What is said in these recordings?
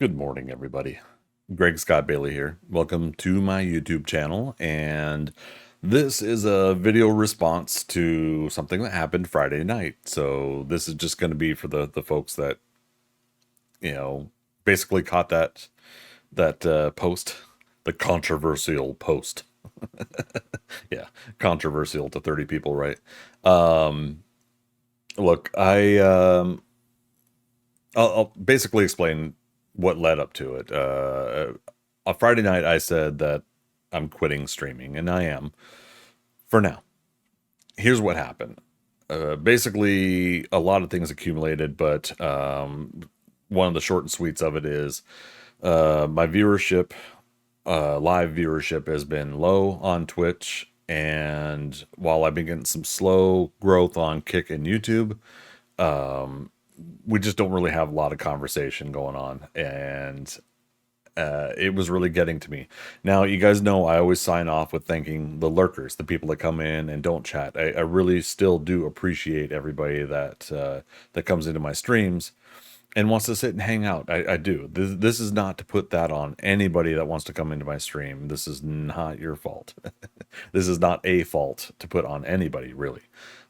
Good morning, everybody. Greg Scott Bailey here. Welcome to my YouTube channel, and this is a video response to something that happened Friday night. So this is just going to be for the folks that you know basically caught that post, the controversial post. Yeah, controversial to 30 people, right? Um, Look, I'll basically explain what led up to it. On Friday night, I said that I'm quitting streaming, and I am for now. Here's what happened. Basically, a lot of things accumulated, but one of the short and sweets of it is my viewership, live viewership, has been low on Twitch. And while I've been getting some slow growth on Kick and YouTube, we just don't really have a lot of conversation going on, and it was really getting to me. Now, you guys know I always sign off with thanking the lurkers, the people that come in and don't chat. I really still do appreciate everybody that comes into my streams and wants to sit and hang out. I do. This is not to put that on anybody that wants to come into my stream. This is not your fault. This is not a fault to put on anybody, really.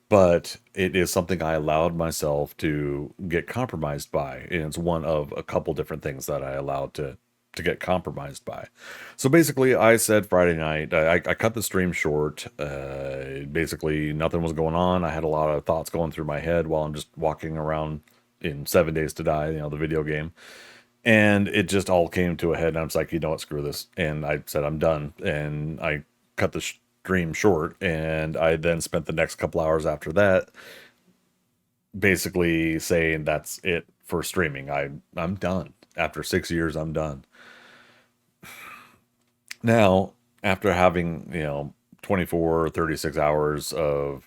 But it is something I allowed myself to get compromised by. And it's one of a couple different things that I allowed to get compromised by. So basically, I said Friday night, I cut the stream short. Basically, nothing was going on. I had a lot of thoughts going through my head while I'm just walking around in 7 Days to Die, the video game. And it just all came to a head. And I was like, you know what, screw this. And I said, I'm done. And I cut the stream short. And I then spent the next couple hours after that basically saying that's it for streaming. I'm done. After 6 years, I'm done. Now, after having, 24 or 36 hours of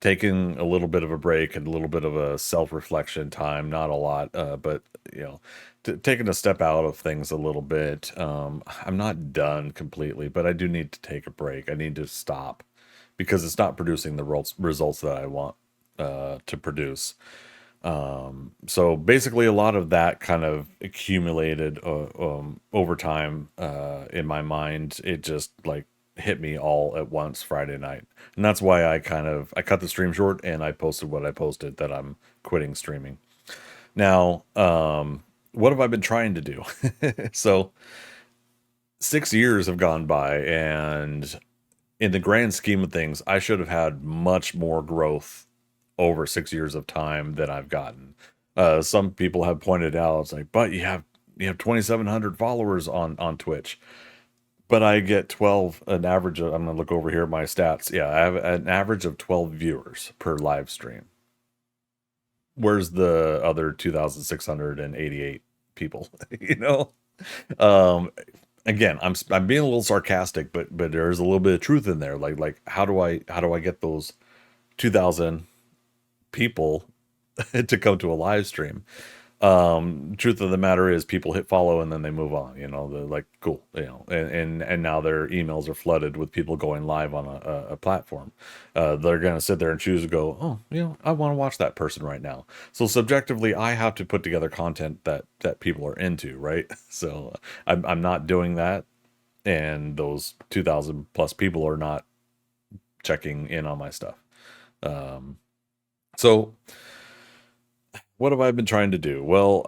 taking a little bit of a break and a little bit of a self-reflection time, not a lot, but, taking a step out of things a little bit, I'm not done completely, but I do need to take a break. I need to stop because it's not producing the results that I want to produce. So basically, a lot of that kind of accumulated over time in my mind. It just like hit me all at once Friday night, and that's why I cut the stream short and I posted what I posted, that I'm quitting streaming. Now, what have I been trying to do? So 6 years have gone by, and in the grand scheme of things, I should have had much more growth over 6 years of time than I've gotten. Some people have pointed out, it's like, but you have 2,700 followers on Twitch, but I get 12, an average of, I'm gonna look over here at my stats. Yeah, I have an average of 12 viewers per live stream. Where's the other 2,688 people? you know, um, again, I'm being a little sarcastic, but there's a little bit of truth in there. Like how do I get those 2,000 people to come to a live stream? Truth of the matter is, people hit follow and then they move on. They're like, cool, and now their emails are flooded with people going live on a platform. They're gonna sit there and choose to go, oh, I want to watch that person right now. So subjectively, I have to put together content that people are into, right? So I'm not doing that, and those 2,000 plus people are not checking in on my stuff. So what have I been trying to do? Well,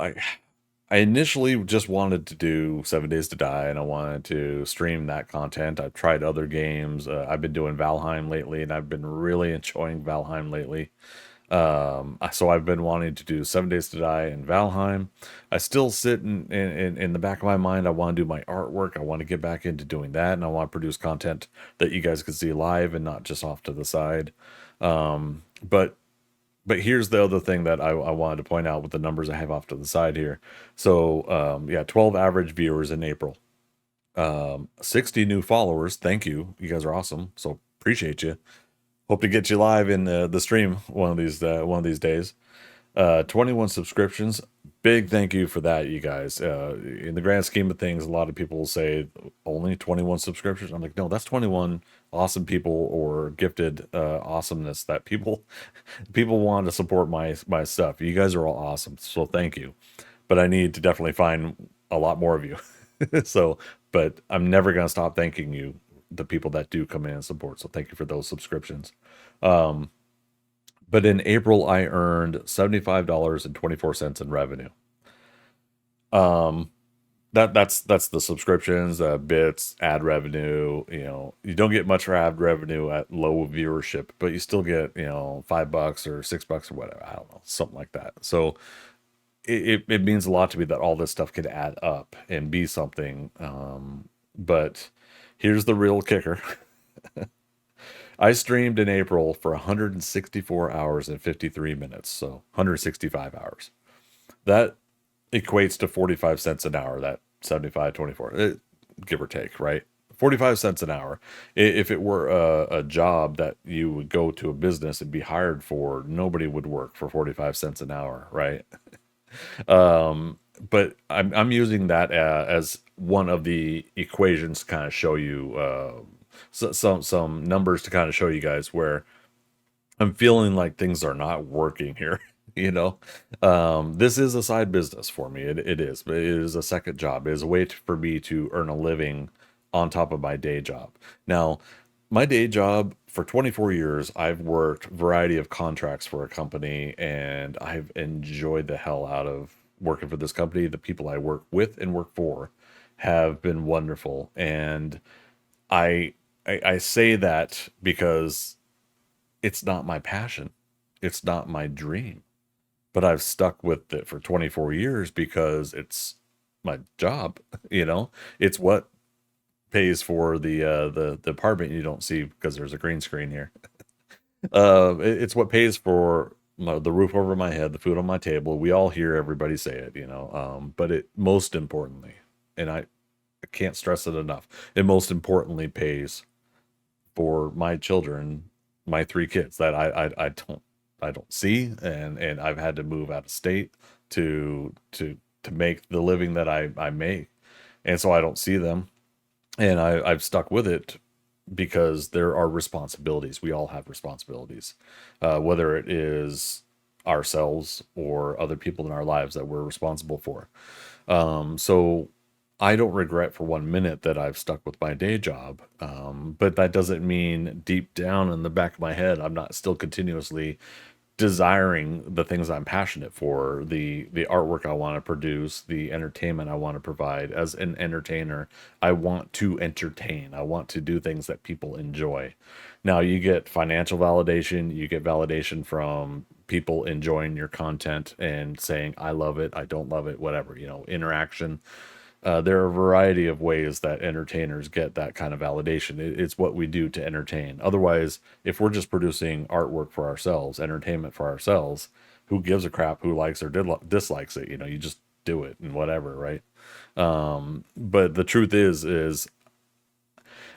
I initially just wanted to do 7 Days to Die, and I wanted to stream that content. I've tried other games. I've been doing Valheim lately, and I've been really enjoying Valheim lately. So I've been wanting to do 7 Days to Die and Valheim. I still sit in the back of my mind, I want to do my artwork. I want to get back into doing that, and I want to produce content that you guys can see live and not just off to the side. But here's the other thing that I wanted to point out with the numbers I have off to the side here. So yeah, 12 average viewers in April, 60 new followers. Thank you, you guys are awesome. So appreciate you. Hope to get you live in the stream one of these days. 21 subscriptions. Big thank you for that, you guys. In the grand scheme of things, a lot of people will say only 21 subscriptions. I'm like, no, that's 21 awesome people, or gifted awesomeness that people want to support my stuff. You guys are all awesome, so thank you. But I need to definitely find a lot more of you. So, but I'm never going to stop thanking you, the people that do come in and support. So thank you for those subscriptions. Um, but in April, I earned $75.24 in revenue. Um, that's the subscriptions, bits, ad revenue. You don't get much for ad revenue at low viewership, but you still get, $5 or $6 or whatever. I don't know, something like that. So it means a lot to me that all this stuff could add up and be something. But here's the real kicker. I streamed in April for 164 hours and 53 minutes, so 165 hours. That equates to 45 cents an hour, that 75/24, give or take, right? 45 cents an hour. If it were a job that you would go to a business and be hired for, nobody would work for 45 cents an hour, right? But I'm using that as one of the equations to kind of show you some numbers to kind of show you guys where I'm feeling like things are not working here. This is a side business for me. It is, but it is a second job. It is a way for me to earn a living on top of my day job. Now, my day job for 24 years, I've worked a variety of contracts for a company, and I've enjoyed the hell out of working for this company. The people I work with and work for have been wonderful, and I I say that because it's not my passion. It's not my dream, but I've stuck with it for 24 years because it's my job, you know. It's what pays for the apartment you don't see because there's a green screen here. It's what pays for the roof over my head, the food on my table. We all hear everybody say it, but it most importantly, and I can't stress it enough, it most importantly pays for my children, my three kids that I don't see, and I've had to move out of state to make the living that I make, and so I don't see them, and I've stuck with it because there are responsibilities. We all have responsibilities, whether it is ourselves or other people in our lives that we're responsible for. So I don't regret for 1 minute that I've stuck with my day job. But that doesn't mean deep down in the back of my head, I'm not still continuously desiring the things I'm passionate for, the artwork I want to produce, the entertainment I want to provide. As an entertainer, I want to entertain. I want to do things that people enjoy. Now, you get financial validation, you get validation from people enjoying your content and saying, I love it, I don't love it, whatever, interaction. There are a variety of ways that entertainers get that kind of validation. It's what we do to entertain. Otherwise, if we're just producing artwork for ourselves, entertainment for ourselves, who gives a crap who likes or dislikes it? You just do it and whatever, right? But the truth is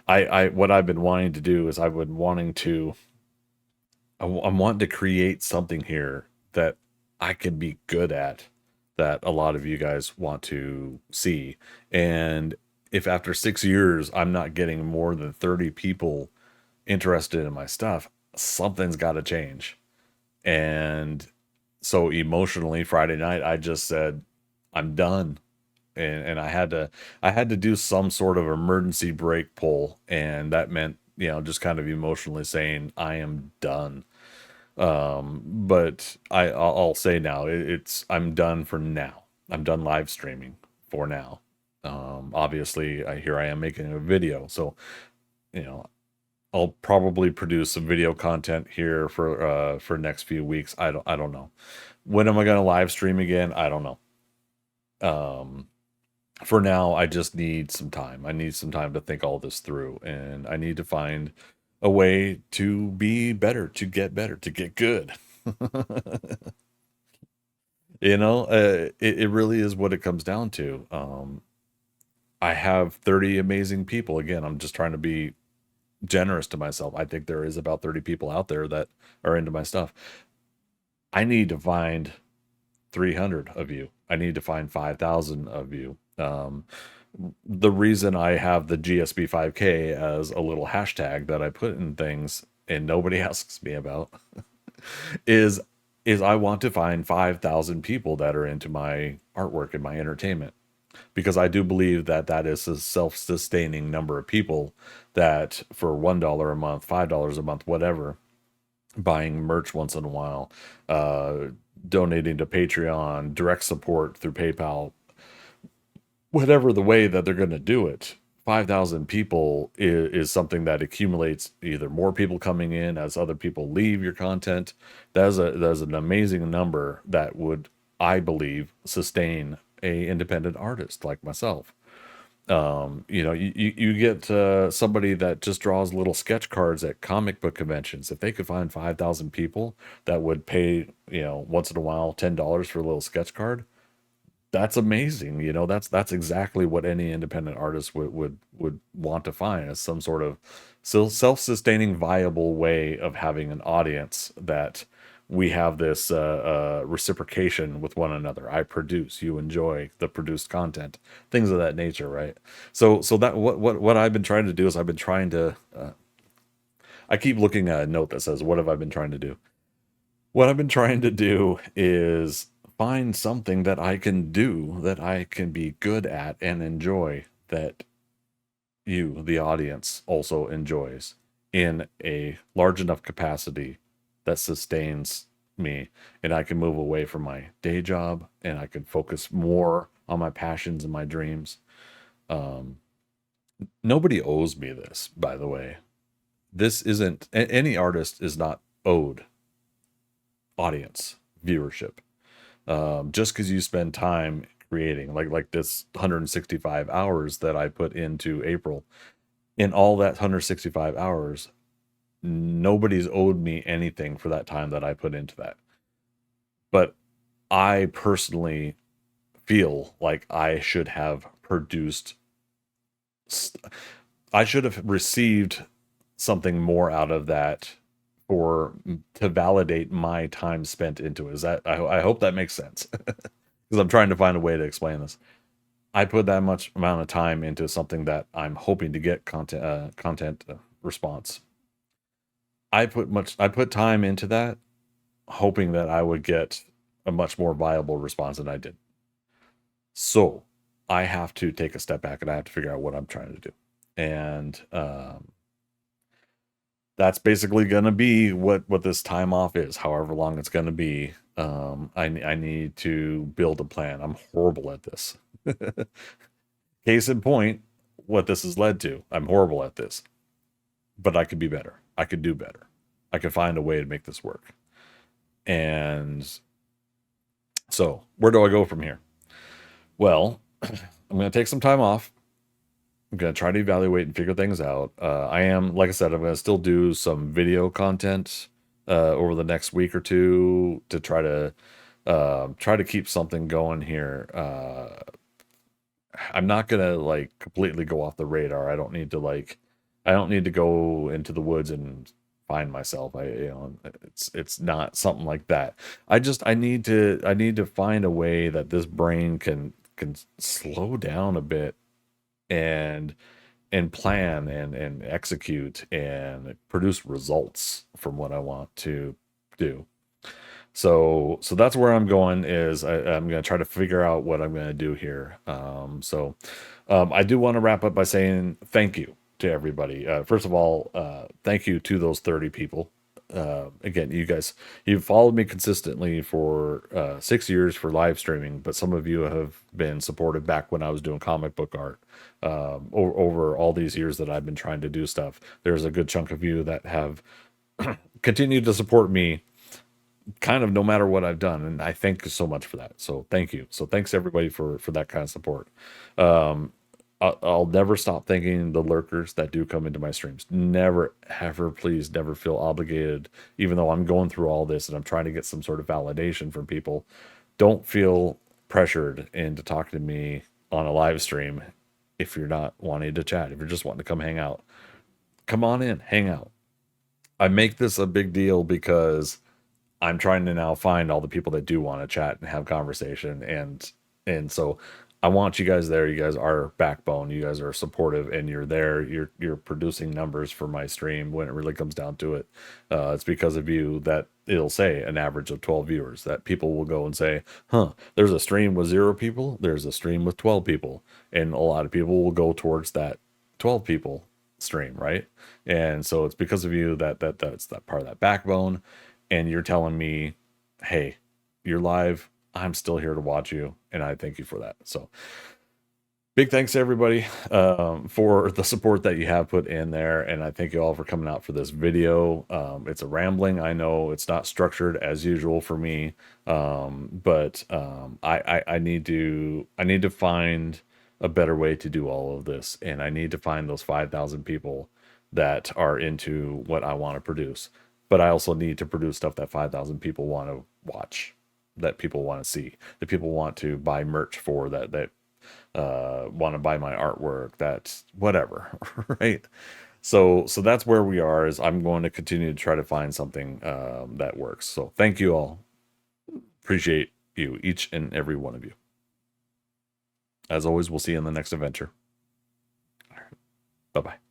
I what I've been wanting to do is I've been wanting to I'm wanting to create something here that I can be good at, that a lot of you guys want to see. And if after 6 years I'm not getting more than 30 people interested in my stuff, something's got to change. And so emotionally, Friday night, I just said, I'm done. And I had to do some sort of emergency brake pull, and that meant, just kind of emotionally saying, I am done. But I'll say now, I'm done for now. I'm done live streaming for now. Obviously, here I am making a video, so you know I'll probably produce some video content here for next few weeks. I don't know. When am I going to live stream again? I don't know. Um, for now, I just need some time. I need some time to think all this through, and I need to find a way to be better, to get good. It really is what it comes down to. I have 30 amazing people. Again, I'm just trying to be generous to myself. I think there is about 30 people out there that are into my stuff. I need to find 300 of you. I need to find 5,000 of you. The reason I have the GSB 5K as a little hashtag that I put in things and nobody asks me about is I want to find 5,000 people that are into my artwork and my entertainment. because I do believe that that is a self-sustaining number of people that for $1 a month, $5 a month, whatever, buying merch once in a while, uh, donating to Patreon, direct support through PayPal, whatever the way that they're going to do it. 5,000 people is something that accumulates either more people coming in as other people leave your content. That's an amazing number that would, I believe, sustain a independent artist like myself. You get somebody that just draws little sketch cards at comic book conventions. If they could find 5,000 people that would pay, once in a while, $10 for a little sketch card, that's amazing. That's exactly what any independent artist would want to find, as some sort of self-sustaining, viable way of having an audience, that we have this reciprocation with one another. I produce, you enjoy the produced content, things of that nature, right? So that what I've been trying to do is I've been trying to. I keep looking at a note that says, "What have I been trying to do?" What I've been trying to do is find something that I can do, that I can be good at and enjoy, that you, the audience, also enjoys in a large enough capacity that sustains me, and I can move away from my day job and I can focus more on my passions and my dreams. Um, Nobody owes me this, by the way. This isn't, any artist is not owed audience viewership. Just because you spend time creating, like this 165 hours that I put into April, in all that 165 hours, nobody's owed me anything for that time that I put into that. But I personally feel like I should have produced, I should have received something more out of that, for to validate my time spent into it. Is that, I hope that makes sense, because I'm trying to find a way to explain this. I put that much amount of time into something that I'm hoping to get content response. I put time into that, hoping that I would get a much more viable response than I did. So I have to take a step back and I have to figure out what I'm trying to do. And that's basically going to be what this time off is, however long it's going to be. I need to build a plan. I'm horrible at this. Case in point, what this has led to. I'm horrible at this, but I could be better. I could do better. I could find a way to make this work. And so, where do I go from here? Well, I'm going to take some time off. I'm going to try to evaluate and figure things out. I am, like I said, I'm going to still do some video content over the next week or two, to try to keep something going here. I'm not going to like completely go off the radar. I don't need to go into the woods and find myself. It's not something like that. I need to find a way that this brain can slow down a bit, and plan and execute and produce results from what I want to do. So that's where I'm going. Is I'm going to try to figure out what I'm going to do here. I do want to wrap up by saying thank you to everybody. First of all, thank you to those 30 people. Again, you guys, you've followed me consistently for 6 years for live streaming, but some of you have been supportive back when I was doing comic book art. Over all these years that I've been trying to do stuff, there's a good chunk of you that have continued to support me, kind of no matter what I've done, and I thank you so much for that. So thank you. So thanks everybody for that kind of support. Um, I'll never stop thanking the lurkers that do come into my streams. Never, ever, please never feel obligated, even though I'm going through all this and I'm trying to get some sort of validation from people. Don't feel pressured into talking to me on a live stream if you're not wanting to chat. If you're just wanting to come hang out, come on in, hang out. I make this a big deal because I'm trying to now find all the people that do want to chat and have conversation, and so I want you guys there. You guys are backbone. You guys are supportive, and you're there. You're producing numbers for my stream when it really comes down to it. It's because of you that it'll say an average of 12 viewers. That people will go and say, "Huh, there's a stream with 0 people. There's a stream with 12 people," and a lot of people will go towards that 12 people stream, right? And so it's because of you that's that part of that backbone, and you're telling me, "Hey, you're live. I'm still here to watch you," and I thank you for that. So big thanks to everybody for the support that you have put in there, and I thank you all for coming out for this video. It's a rambling, I know it's not structured as usual for me, but I need to find a better way to do all of this, and I need to find those 5,000 people that are into what I want to produce. But I also need to produce stuff that 5,000 people want to watch, that people want to see, that people want to buy merch for, that want to buy my artwork, that's whatever. Right? So that's where we are. Is I'm going to continue to try to find something that works. So thank you all. Appreciate you, each and every one of you. As always, we'll see you in the next adventure. Bye bye.